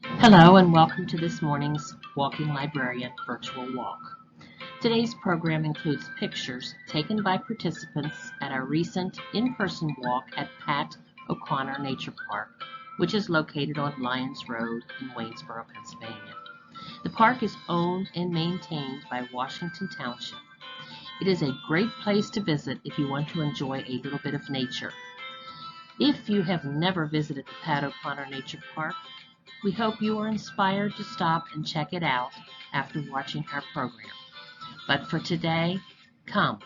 Hello and welcome to this morning's Walking Librarian virtual walk. Today's program includes pictures taken by participants at our recent in-person walk at Pat O'Connor Nature Park, which is located on Lyons Road in Waynesboro, Pennsylvania. The park is owned and maintained by Washington Township. It is a great place to visit if you want to enjoy a little bit of nature. If you have never visited the Pat O'Connor Nature Park, we hope you are inspired to stop and check it out after watching our program. But for today, come,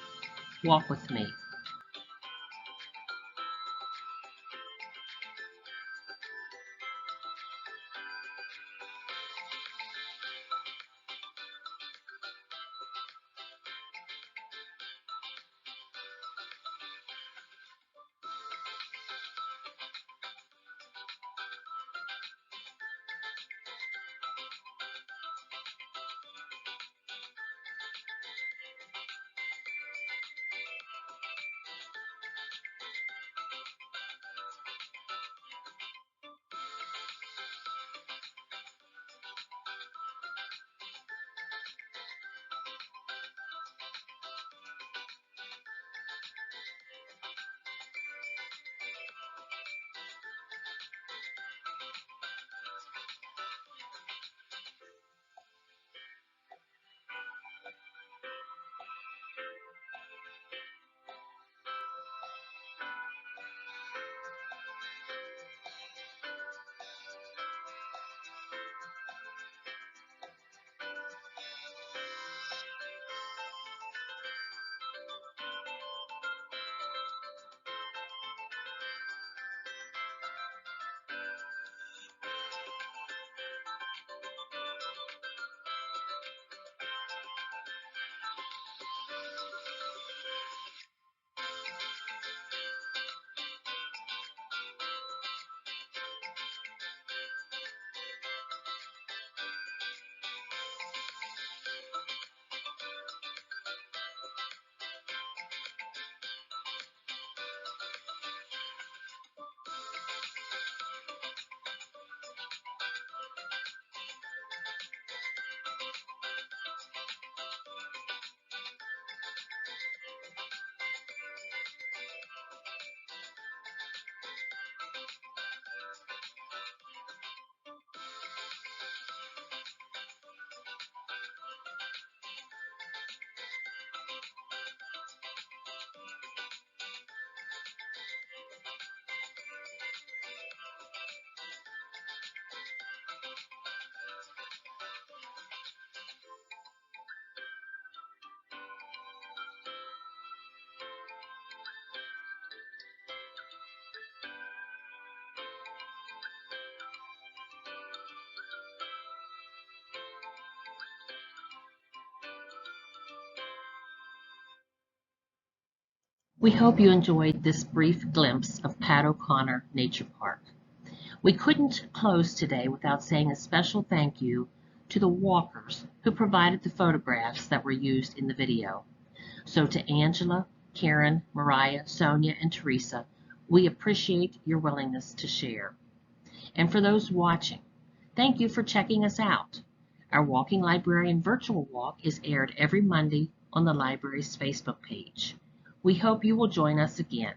walk with me. We hope you enjoyed this brief glimpse of Pat O'Connor Nature Park. We couldn't close today without saying a special thank you to the walkers who provided the photographs that were used in the video. So to Angela, Karen, Mariah, Sonia, and Teresa, we appreciate your willingness to share. And for those watching, thank you for checking us out. Our Walking Librarian virtual walk is aired every Monday on the library's Facebook page. We hope you will join us again.